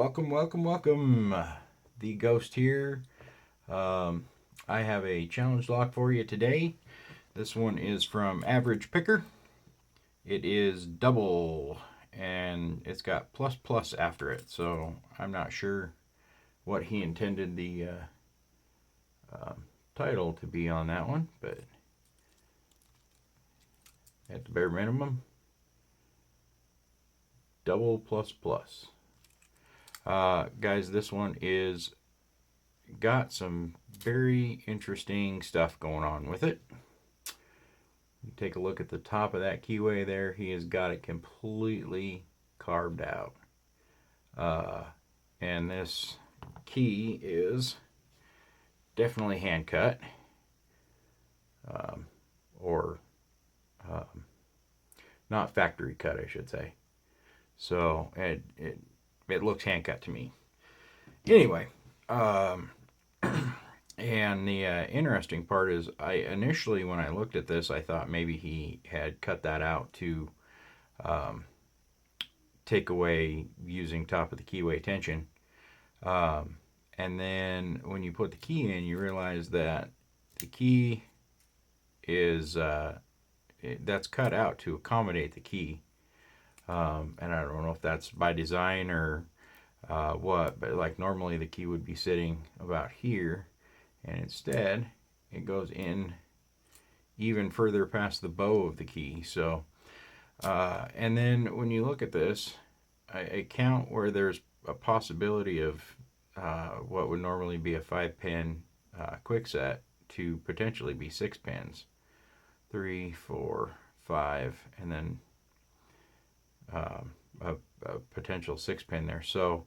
Welcome, welcome, welcome. The Ghost here. Um, I have a challenge lock for you today. This one is from Average Picker. It is double, and it's got plus plus after it, so I'm not sure what he intended the title to be on that one, but at the bare minimum, double plus plus. Guys, this one is got some very interesting stuff going on with it. You take a look at the top of that keyway there. He has got it completely carved out. And this key is definitely hand cut, or not factory cut, I should say. So it looks hand cut to me. Anyway, and the interesting part is, I initially, when I looked at this, I thought maybe he had cut that out to take away using top of the keyway tension. And then when you put the key in, you realize that the key is that's cut out to accommodate the key. And I don't know if that's by design or what, but like normally the key would be sitting about here, and instead it goes in even further past the bow of the key. So and then when you look at this, I count where there's a possibility of what would normally be a 5-pin quick set to potentially be 6 pins. 3, 4, 5, and then a potential 6-pin there. So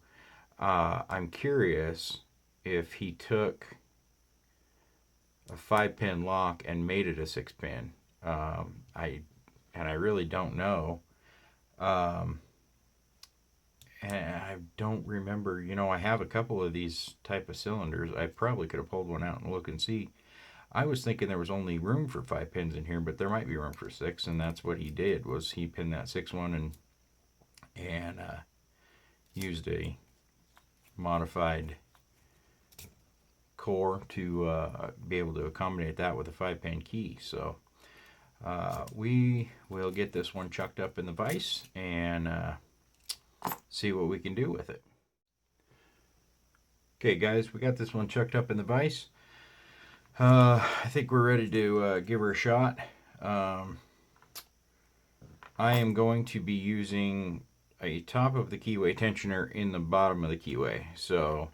I'm curious if he took a 5-pin lock and made it a 6-pin. I really don't know. And I don't remember. I have a couple of these type of cylinders. I probably could have pulled one out and look and see. I was thinking there was only room for 5 pins in here, but there might be room for 6, and that's what he did. Was he pinned that 6 one and used a modified core to be able to accommodate that with a 5-pin key. So we will get this one chucked up in the vise and see what we can do with it. Okay, guys, we got this one chucked up in the vise. I think we're ready to give her a shot. I am going to be using a top of the keyway tensioner in the bottom of the keyway. So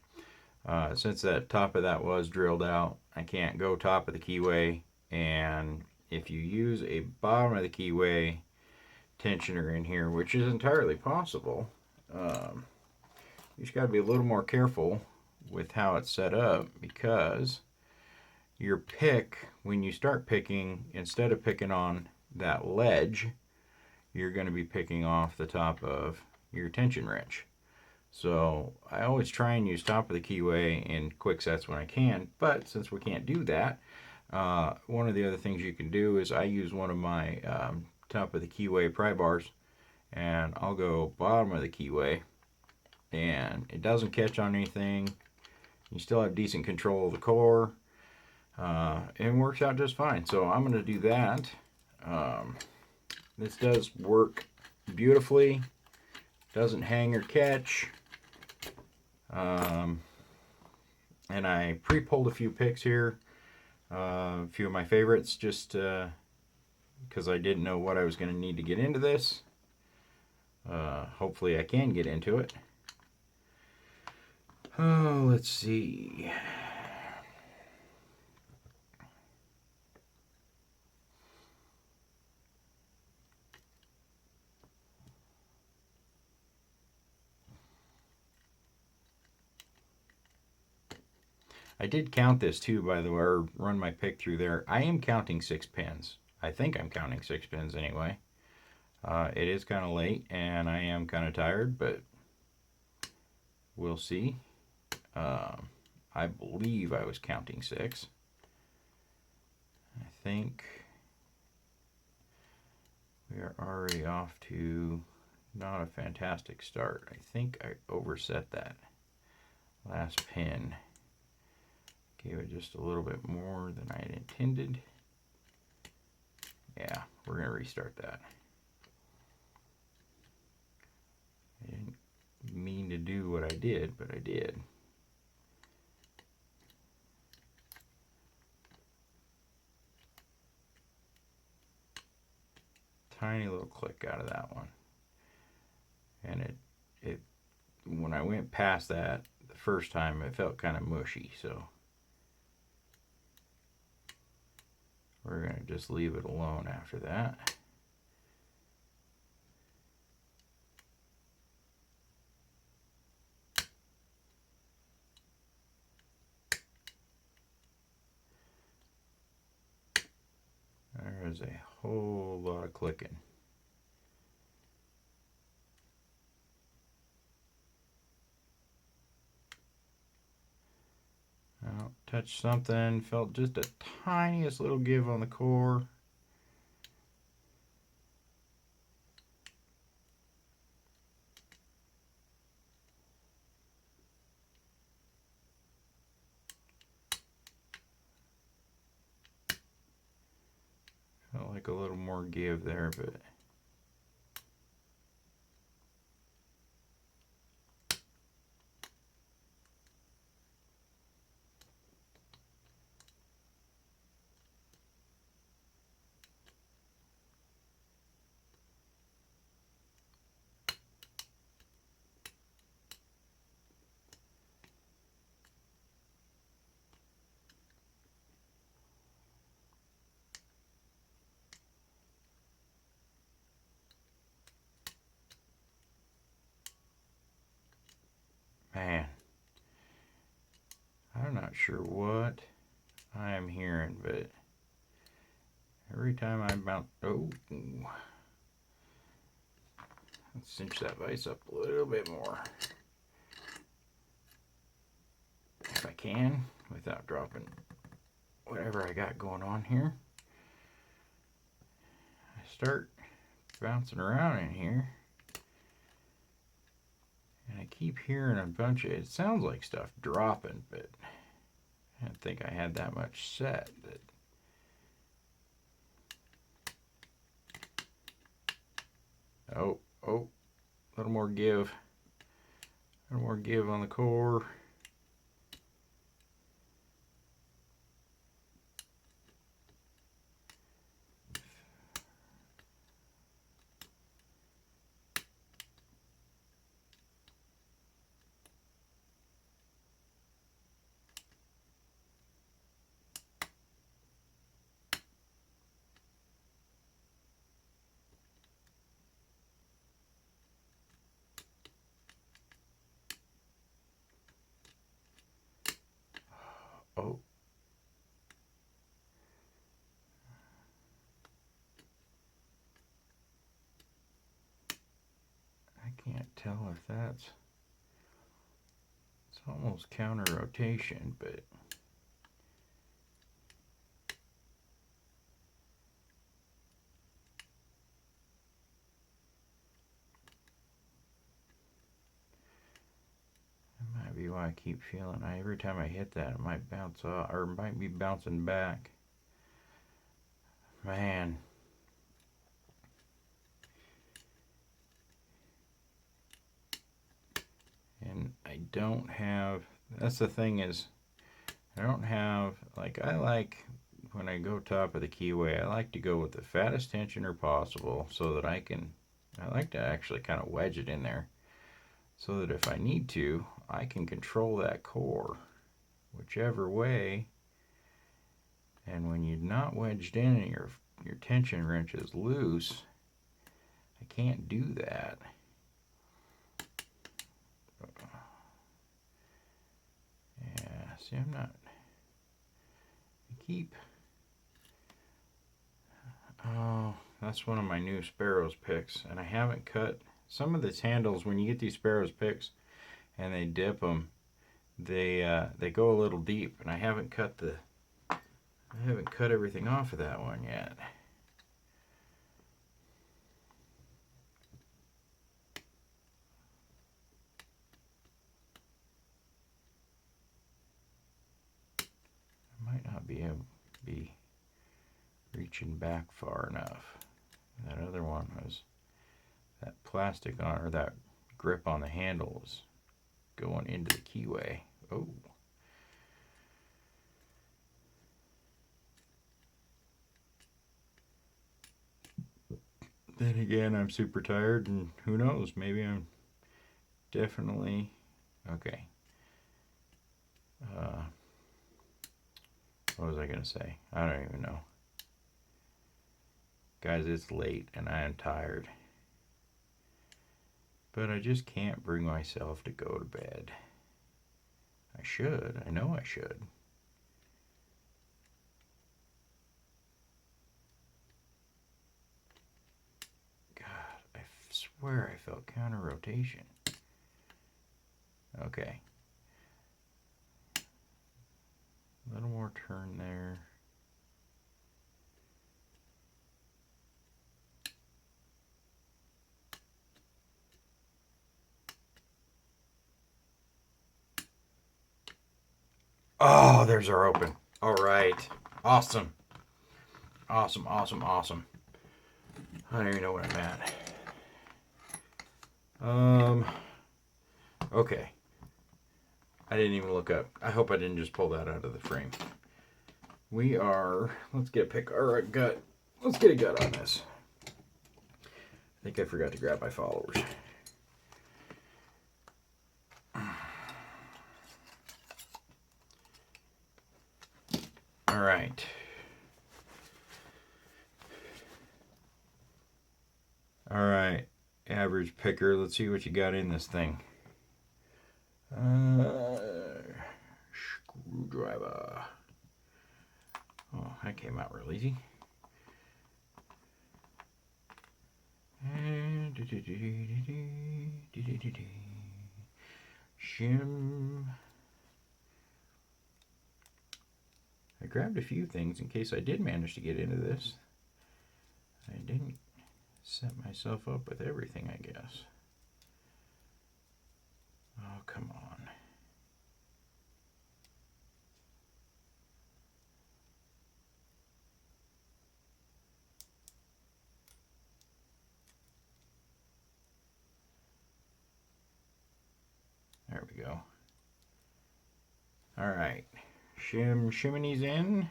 since that top of that was drilled out, I can't go top of the keyway. And if you use a bottom of the keyway tensioner in here, which is entirely possible, you just got to be a little more careful with how it's set up, because your pick, when you start picking, instead of picking on that ledge, you're going to be picking off the top of your tension wrench. So I always try and use top of the keyway in quick sets when I can, but since we can't do that, one of the other things you can do is I use one of my top of the keyway pry bars, and I'll go bottom of the keyway, and it doesn't catch on anything. You still have decent control of the core, and it works out just fine. So I'm going to do that. This does work beautifully. Doesn't hang or catch. And I pre-pulled a few picks here. A few of my favorites, just because I didn't know what I was going to need to get into this. Hopefully I can get into it. Oh, let's see. I did count this too, by the way, or run my pick through there. I am counting 6 pins. I think I'm counting 6 pins anyway. It is kind of late and I am kind of tired, but we'll see. I believe I was counting 6. I think we are already off to not a fantastic start. I think I overset that last pin. Gave it just a little bit more than I had intended. Yeah, we're going to restart that. I didn't mean to do what I did, but I did. Tiny little click out of that one. And it when I went past that the first time, it felt kind of mushy, so we're going to just leave it alone after that. There's a whole lot of clicking. Well, touched something, felt just a tiniest little give on the core. Felt like a little more give there, but man, I'm not sure what I am hearing, but every time I bounce, oh, let's cinch that vise up a little bit more, if I can, without dropping whatever I got going on here. I start bouncing around in here, and I keep hearing a bunch of, it sounds like stuff dropping, but I didn't think I had that much set. But oh, a little more give. A little more give on the core. Oh. I can't tell if that's, it's almost counter rotation, but that might be why I keep feeling, every time I hit that, it might bounce off, or it might be bouncing back. Man. And I don't have, that's the thing is, I don't have, like, I like, when I go top of the keyway, I like to go with the fattest tensioner possible so that I like to actually kind of wedge it in there so that if I need to, I can control that core whichever way. And when you're not wedged in and your tension wrench is loose, I can't do that. Yeah, see, I'm not, I keep, oh, that's one of my new Sparrows picks, and I haven't cut some of these handles. When you get these Sparrows picks and they dip them, they go a little deep, and I haven't cut everything off of that one yet. be reaching back far enough. That other one was, that plastic on, or that grip on the handle was going into the keyway. Oh. Then again, I'm super tired, and who knows, maybe I'm definitely okay. What was I gonna say? I don't even know. Guys, it's late and I am tired. But I just can't bring myself to go to bed. I should. I know I should. God, I swear I felt counter rotation. Okay. A little more turn there. Oh, there's our open. All right. Awesome. Awesome, awesome, awesome. I don't even know what I'm at. Okay. I didn't even look up. I hope I didn't just pull that out of the frame. We are, let's get a pick, or a gut. Let's get a gut on this. I think I forgot to grab my followers. All right. All right, average picker. Let's see what you got in this thing. Screwdriver. Oh, that came out real easy. Shim. I grabbed a few things in case I did manage to get into this. I didn't set myself up with everything, I guess. Oh, come on. There we go. All right. Shimminey's in.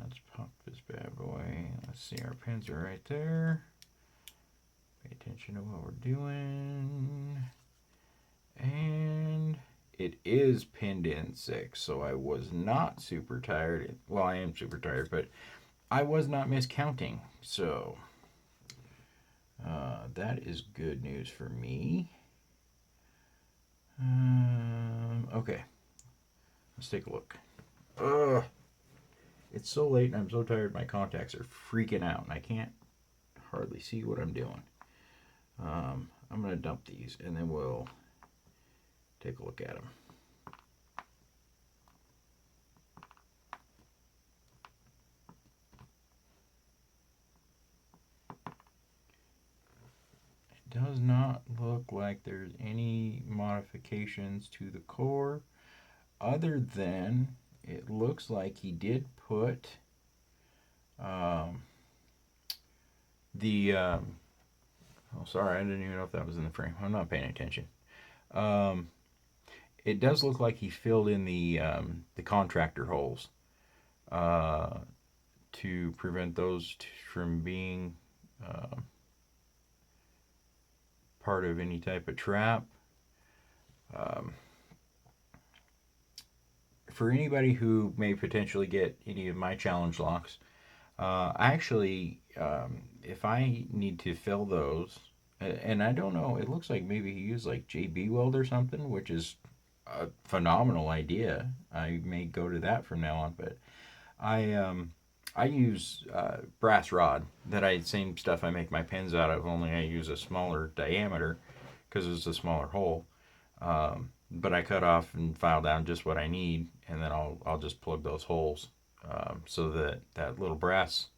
Let's pop this bad boy. Let's see, our pins are right there. Pay attention to what we're doing. And it is pinned in 6, so I was not super tired. Well, I am super tired, but I was not miscounting. So that is good news for me. Okay, let's take a look. It's so late and I'm so tired. My contacts are freaking out and I can't hardly see what I'm doing. I'm going to dump these and then we'll take a look at them. It does not look like there's any modifications to the core other than it looks like he did put oh, sorry, I didn't even know if that was in the frame. I'm not paying attention. It does look like he filled in the contractor holes to prevent those from being part of any type of trap. For anybody who may potentially get any of my challenge locks, actually, if I need to fill those, and I don't know, it looks like maybe he used like JB Weld or something, which is a phenomenal idea. I may go to that from now on, but I use brass rod same stuff I make my pins out of, only I use a smaller diameter because it's a smaller hole. But I cut off and file down just what I need, and then I'll just plug those holes so that little brass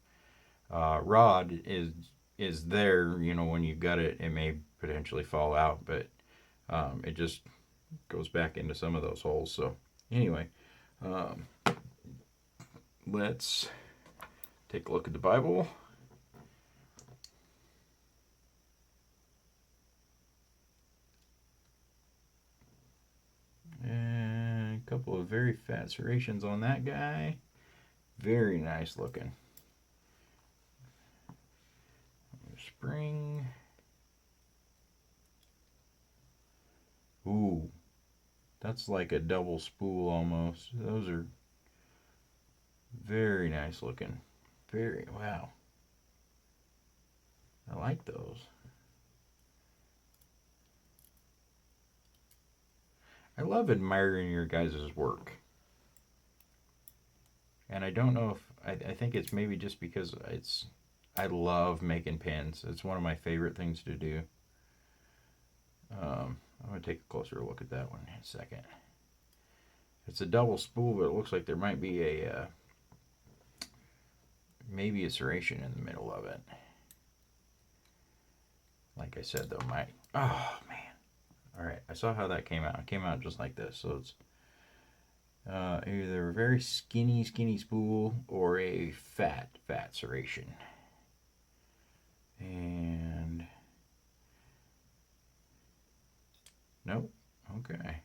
rod is there. You know, when you gut it, it may potentially fall out, but it just goes back into some of those holes. So anyway, let's take a look at the Bible. And a couple of very fat serrations on that guy. Very nice looking. Spring. Ooh, that's like a double spool almost. Those are very nice looking. Very, wow. I like those. I love admiring your guys' work. And I don't know if, I think it's maybe just because I love making pins. It's one of my favorite things to do. I'm going to take a closer look at that one in a second. It's a double spool, but it looks like there might be a, maybe a serration in the middle of it. Like I said though, oh man. Alright, I saw how that came out. It came out just like this. So it's either a very skinny spool or a fat serration. And nope. Okay.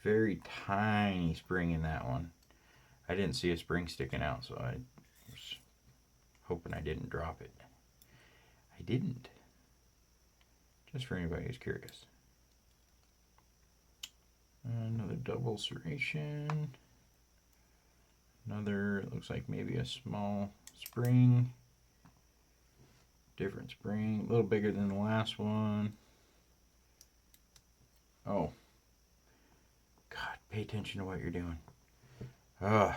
Very tiny spring in that one. I didn't see a spring sticking out, so I was hoping I didn't drop it. I didn't. Just for anybody who's curious. Another double serration. Another, it looks like maybe a small spring. Different spring, a little bigger than the last one. Oh. God, pay attention to what you're doing. I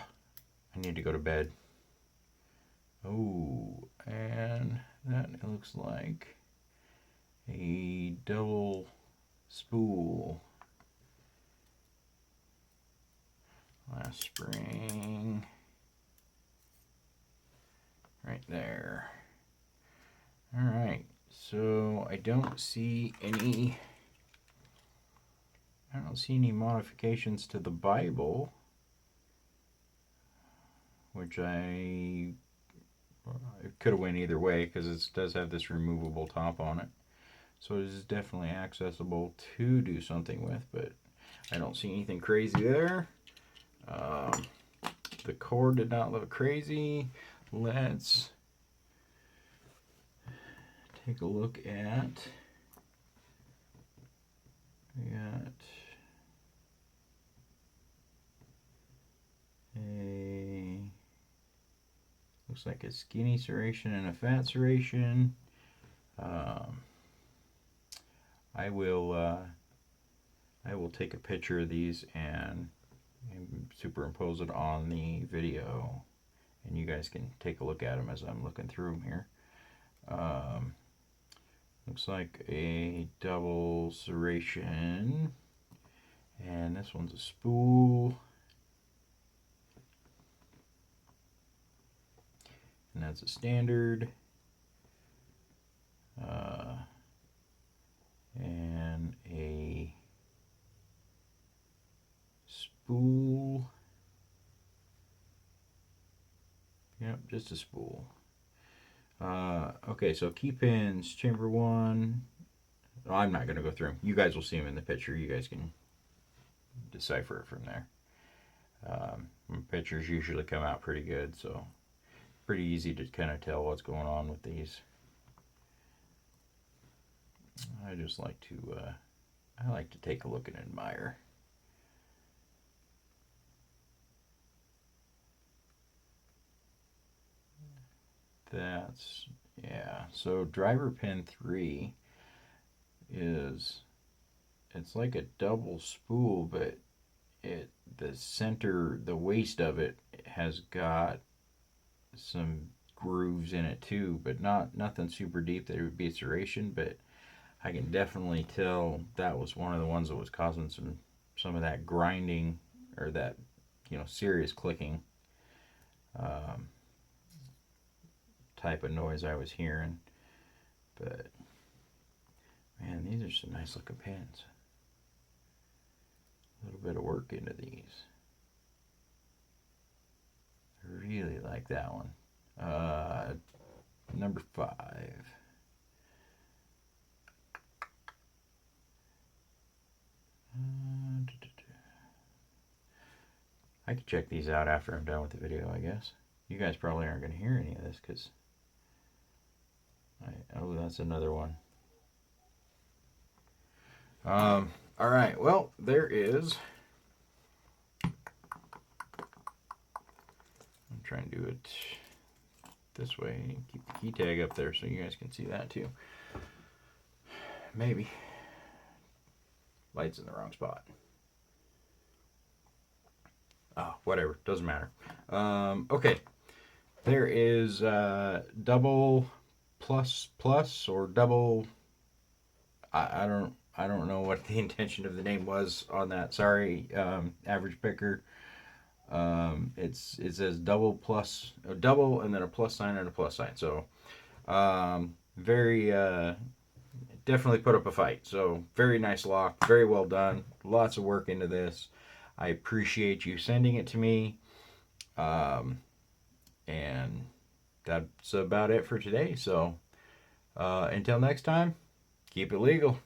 need to go to bed. Oh, and that looks like a double spool. Last spring. Right there. Alright, so I don't see any modifications to the Bible, which it could have went either way because it does have this removable top on it. So it is definitely accessible to do something with, but I don't see anything crazy there. The cord did not look crazy. Let's take a look at, we got looks like a skinny serration and a fat serration. I will take a picture of these and superimpose it on the video, and you guys can take a look at them as I'm looking through them here. Looks like a double serration, and this one's a spool, and that's a standard, and a spool. Yep, just a spool. Okay, so key pins, chamber 1. Well, I'm not going to go through them. You guys will see them in the picture. You guys can decipher it from there. Pictures usually come out pretty good, so pretty easy to kind of tell what's going on with these. I just like to take a look and admire. That's, yeah, so driver pin 3 it's like a double spool, but the waist of it has got some grooves in it too, but nothing super deep that it would be a serration, but I can definitely tell that was one of the ones that was causing some of that grinding, or that, serious clicking type of noise I was hearing. But man, these are some nice looking pins. A little bit of work into these. I really like that one. Number 5. I can check these out after I'm done with the video, I guess. You guys probably aren't going to hear any of this because... Oh, that's another one. Alright, well, there is... I'm trying to do it this way. Keep the key tag up there so you guys can see that too. Maybe. Light's in the wrong spot. Oh, whatever. Doesn't matter. Okay. There is double plus plus or double... I don't know what the intention of the name was on that. Sorry, Average Picker. It says double plus, a double and then a plus sign and a plus sign. So very definitely put up a fight. So very nice lock, very well done. Lots of work into this. I appreciate you sending it to me. And that's about it for today. So until next time, keep it legal.